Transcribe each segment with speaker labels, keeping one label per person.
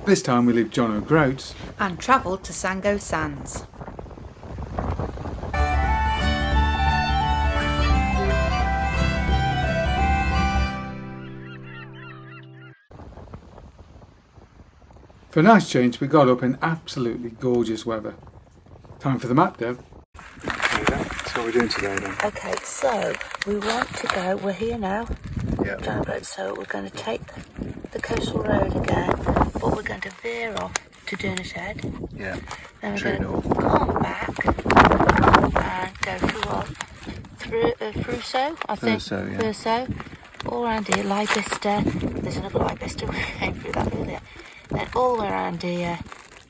Speaker 1: This time we leave John O'Groats
Speaker 2: and travel to Sango Sands.
Speaker 1: For a nice change, we got up in absolutely gorgeous weather. Time for the map, Deb. Okay, then. So what are we doing today then?
Speaker 2: Okay, so we want to go, we're here now,
Speaker 1: Yeah.
Speaker 2: so we're going to take the coastal road again, but we're going to veer off to Durners Head.
Speaker 1: Yeah.
Speaker 2: Then we're
Speaker 1: True
Speaker 2: going
Speaker 1: north.
Speaker 2: to come back and go through Fruso, I think.
Speaker 1: Fruso, yeah.
Speaker 2: Fruso, all around here, Libista. There's another Libista, we came through that earlier. Then all around here,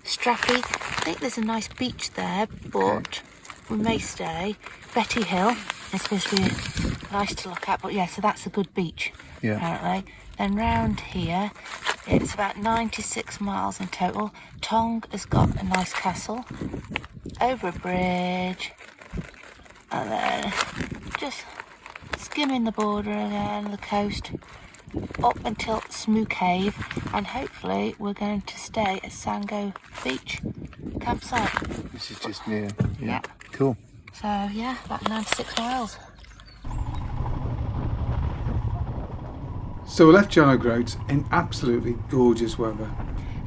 Speaker 2: Strappy. I think there's a nice beach there, but we may stay. Betty Hill is supposed to be nice to look at, but yeah, so that's a good beach, apparently. Then round here, it's about 96 miles in total. Tong has got a nice castle, over a bridge, and then just skimming the border again, the coast, up until Smoo Cave, and hopefully we're going to stay at Sango Beach campsite.
Speaker 1: This is just near.
Speaker 2: Yeah.
Speaker 1: Cool.
Speaker 2: So yeah, about 96 miles.
Speaker 1: So we left John O'Groats in absolutely gorgeous weather.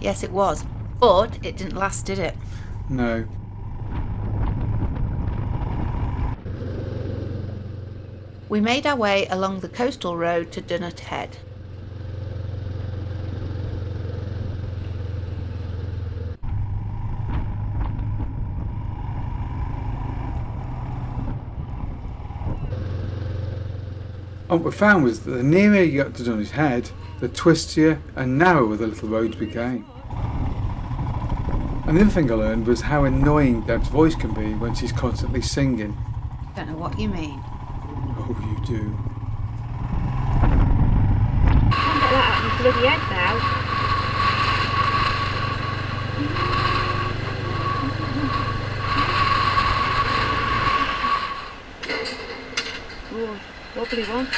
Speaker 2: Yes, it was, but it didn't last, did it?
Speaker 1: No.
Speaker 2: We made our way along the coastal road to Durners Head.
Speaker 1: What we found was that the nearer you got to Durners Head, the twistier and narrower the little roads became. And the other thing I learned was how annoying Deb's voice can be when she's constantly singing.
Speaker 2: Don't know what you mean.
Speaker 1: Oh, you do.
Speaker 3: Can't get that out of my bloody head now. Oh, wobbly one.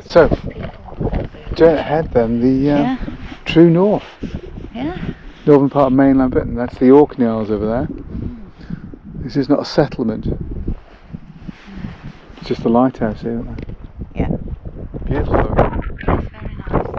Speaker 1: So, Durners Head then, the true north.
Speaker 2: Yeah.
Speaker 1: Northern part of mainland Britain, that's the Orkney Isles over there. This is not a settlement. It's just a lighthouse here, isn't it?
Speaker 2: Yeah.
Speaker 1: Beautiful though.
Speaker 2: It's very nice.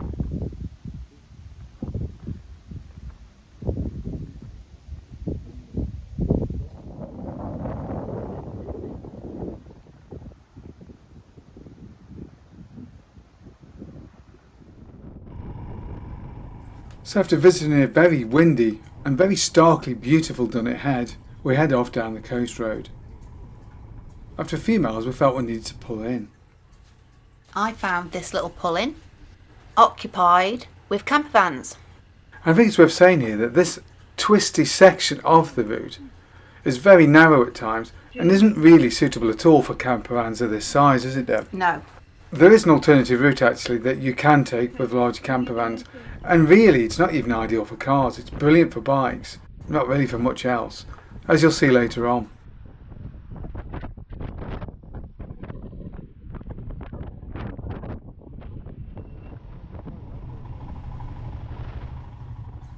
Speaker 1: So after visiting a very windy and very starkly beautiful Durners Head, we head off down the coast road. After a few miles we felt we needed to pull in.
Speaker 2: I found this little pull-in, occupied with camper vans.
Speaker 1: I think it's worth saying here that this twisty section of the route is very narrow at times and isn't really suitable at all for camper vans of this size, is it, Deb?
Speaker 2: No.
Speaker 1: There is an alternative route actually that you can take with large camper vans, and really it's not even ideal for cars. It's brilliant for bikes, not really for much else, as you'll see later on.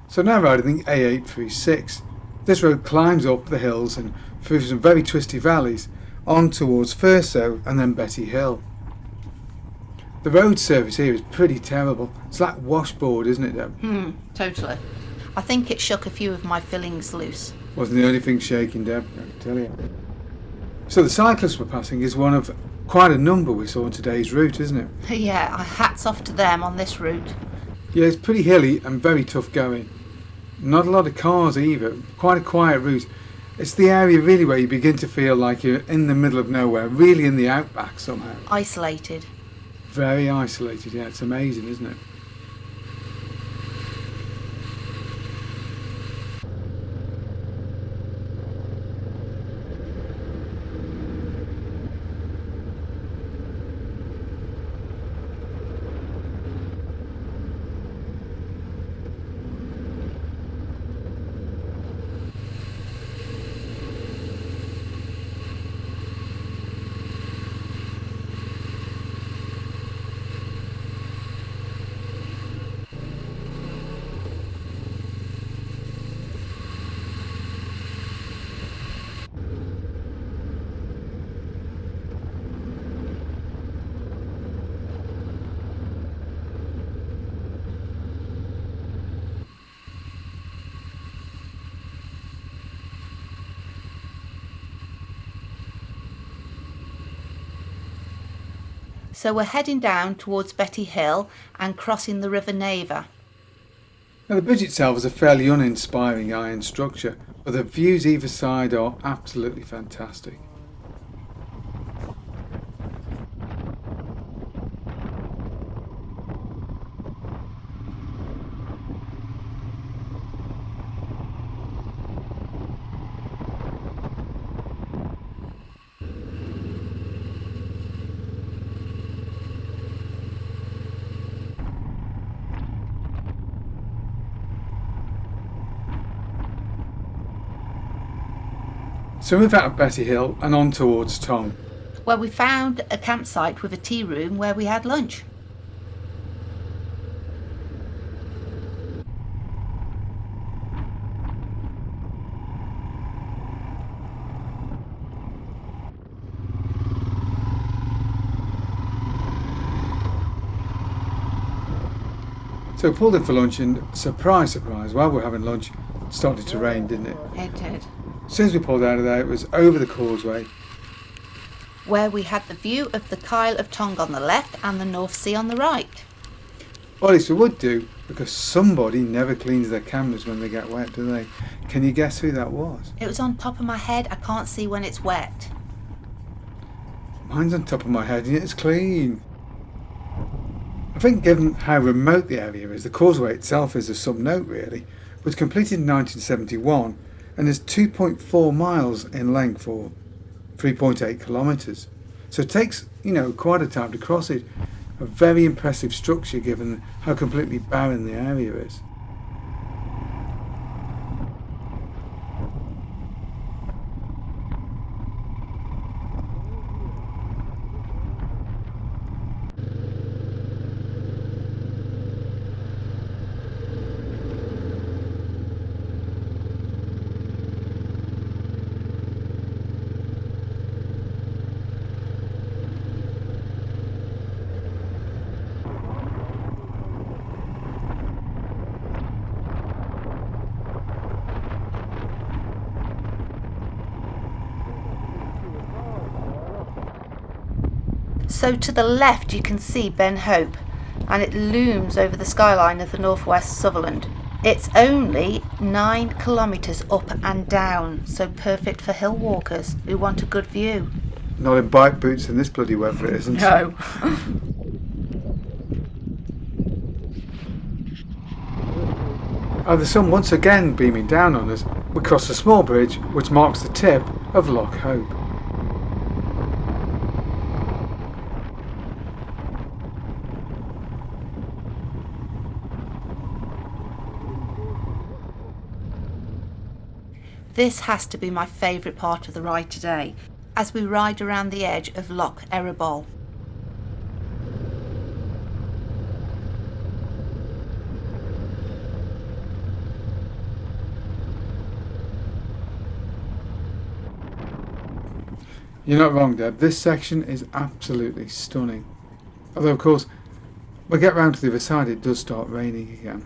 Speaker 1: So now riding the A836, this road climbs up the hills and through some very twisty valleys on towards Fruso and then Betty Hill. The road surface here is pretty terrible. It's like washboard, isn't it, Deb?
Speaker 2: Totally. I think it shook a few of my fillings loose.
Speaker 1: Wasn't the only thing shaking, Deb, I can tell you. So the cyclists we're passing is one of quite a number we saw on today's route, isn't it?
Speaker 2: Yeah, hats off to them on this route.
Speaker 1: Yeah, it's pretty hilly and very tough going. Not a lot of cars either, quite a quiet route. It's the area really where you begin to feel like you're in the middle of nowhere, really in the outback somehow.
Speaker 2: Isolated.
Speaker 1: Very isolated, yeah, it's amazing, isn't it?
Speaker 2: So we're heading down towards Betty Hill and crossing the River Neva.
Speaker 1: Now the bridge itself is a fairly uninspiring iron structure, but the views either side are absolutely fantastic. So we move out of Betty Hill and on towards Tom.
Speaker 2: Where we found a campsite with a tea room where we had lunch.
Speaker 1: So we pulled in for lunch and surprise, while we were having lunch, it started to rain, didn't it?
Speaker 2: It did.
Speaker 1: As soon as we pulled out of there, it was over the causeway.
Speaker 2: Where we had the view of the Kyle of Tongue on the left and the North Sea on the right.
Speaker 1: Well, at least we would do, because somebody never cleans their cameras when they get wet, do they? Can you guess who that was?
Speaker 2: It was on top of my head. I can't see when it's wet.
Speaker 1: Mine's on top of my head and it's clean. I think given how remote the area is, the causeway itself is of some note really. It was completed in 1971 and is 2.4 miles in length or 3.8 kilometres. So it takes, quite a time to cross it. A very impressive structure given how completely barren the area is.
Speaker 2: So to the left you can see Ben Hope, and it looms over the skyline of the northwest Sutherland. It's only 9 kilometres up and down, so perfect for hill walkers who want a good view.
Speaker 1: Not in bike boots in this bloody weather, it isn't.
Speaker 2: No.
Speaker 1: The sun once again beaming down on us, we cross a small bridge which marks the tip of Loch Hope.
Speaker 2: This has to be my favourite part of the ride today, as we ride around the edge of Loch Erebol.
Speaker 1: You're not wrong, Deb. This section is absolutely stunning. Although, of course, when we get round to the other side, it does start raining again.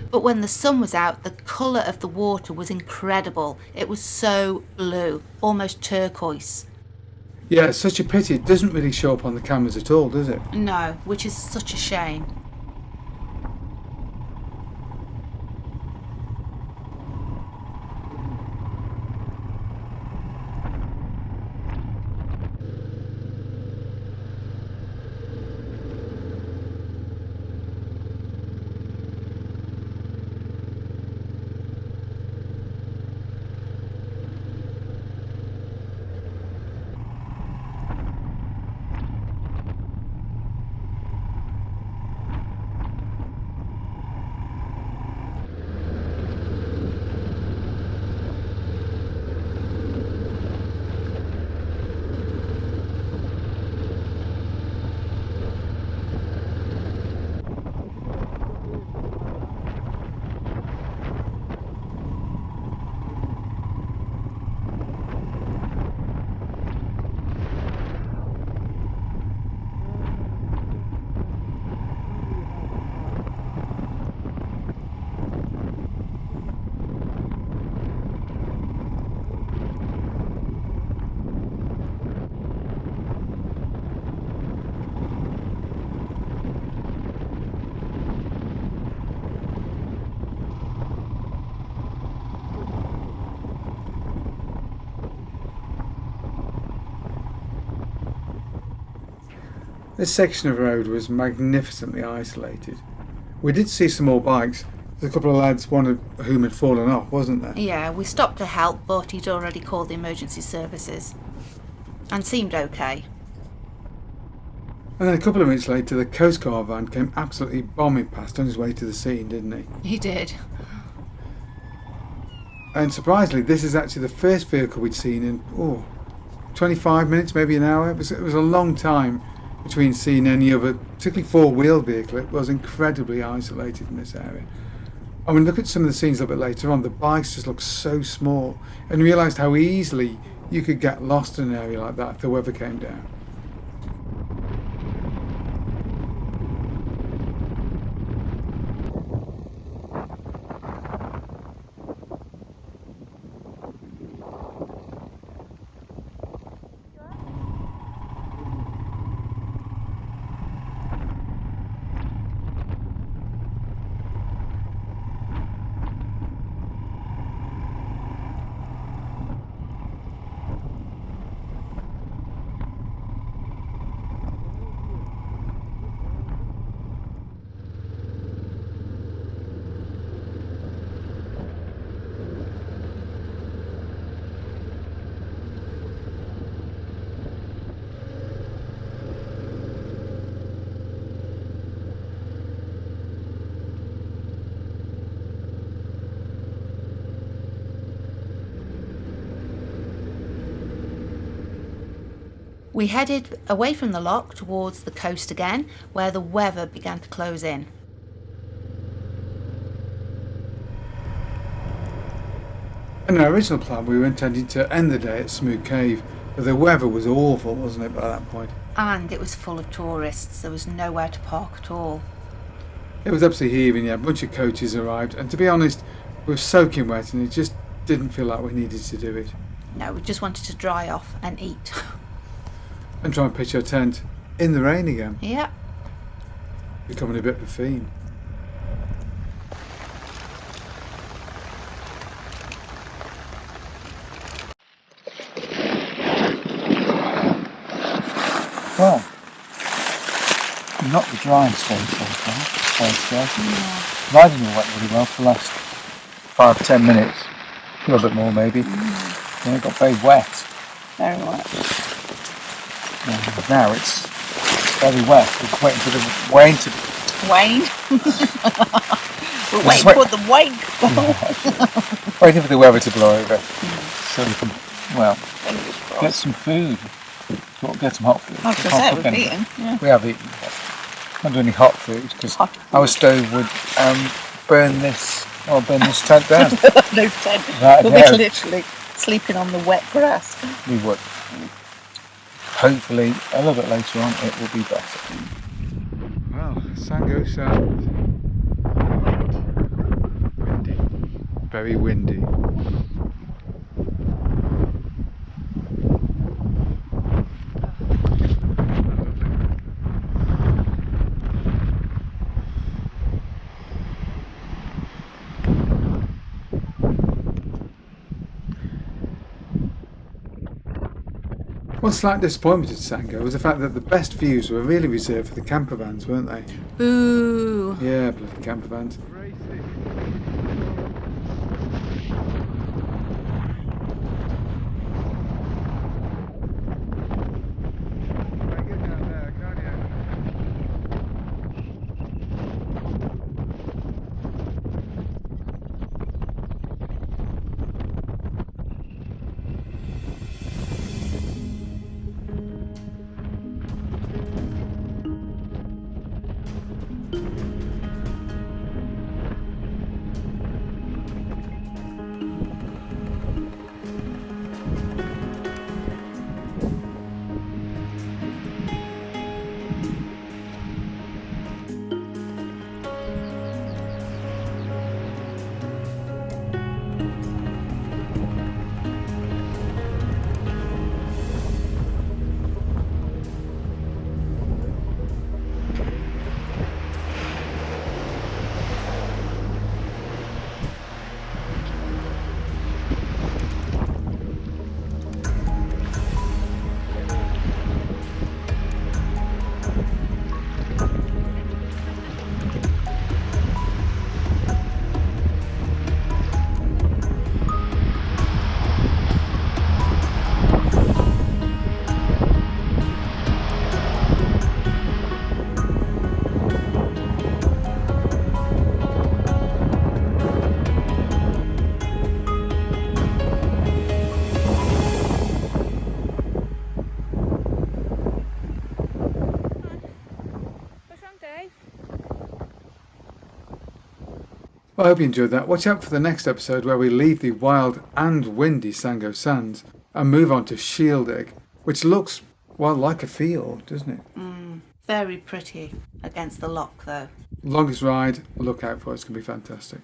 Speaker 2: But when the sun was out, the colour of the water was incredible. It was so blue, almost turquoise.
Speaker 1: Yeah, it's such a pity. It doesn't really show up on the cameras at all, does it?
Speaker 2: No, which is such a shame.
Speaker 1: This section of road was magnificently isolated. We did see some more bikes. There's a couple of lads, one of whom had fallen off, wasn't there?
Speaker 2: Yeah, we stopped to help, but he'd already called the emergency services and seemed okay.
Speaker 1: And then a couple of minutes later, the Coast Guard van came absolutely bombing past on his way to the scene, didn't he?
Speaker 2: He did.
Speaker 1: And surprisingly, this is actually the first vehicle we'd seen in 25 minutes, maybe an hour. It was a long time between seeing any other, particularly four-wheeled vehicle. It was incredibly isolated in this area. I mean, look at some of the scenes a little bit later on. The bikes just look so small, and realised how easily you could get lost in an area like that if the weather came down.
Speaker 2: We headed away from the loch towards the coast again, where the weather began to close in.
Speaker 1: In our original plan, we were intending to end the day at Smooth Cave, but the weather was awful, wasn't it, by that point?
Speaker 2: And it was full of tourists. There was nowhere to park at all.
Speaker 1: It was absolutely heaving, yeah. A bunch of coaches arrived, and to be honest, we were soaking wet, and it just didn't feel like we needed to do it.
Speaker 2: No, we just wanted to dry off and eat.
Speaker 1: And try and pitch our tent in the rain again.
Speaker 2: Yeah.
Speaker 1: Becoming a bit of a theme. Well, not the drying stage so far. Riding all went really well for the last 5-10 minutes. A little bit more maybe. Then it got very wet.
Speaker 2: Very wet.
Speaker 1: And now it's very wet. We're waiting for the rain to...
Speaker 2: Wayne? We're waiting for the wake.
Speaker 1: Waiting for the weather to blow over. So we can, well, get some food. Get some hot food.
Speaker 2: I was going to say, we've eaten. Yeah.
Speaker 1: We have eaten. But not doing any hot food because our stove would burn this tent down.
Speaker 2: No tent.
Speaker 1: Right,
Speaker 2: we'll be literally sleeping on the wet grass.
Speaker 1: We would. Hopefully, a little bit later on, it will be better. Well, Sango Sands. Windy. Very windy. One slight disappointment at Sango was the fact that the best views were really reserved for the camper vans, weren't they?
Speaker 2: Boo!
Speaker 1: Yeah, bloody camper vans. I hope you enjoyed that. Watch out for the next episode where we leave the wild and windy Sango Sands and move on to Shieldig, which looks, well, like a field, doesn't it?
Speaker 2: Very pretty against the lock though.
Speaker 1: Longest ride, look out for it. It's going to be fantastic.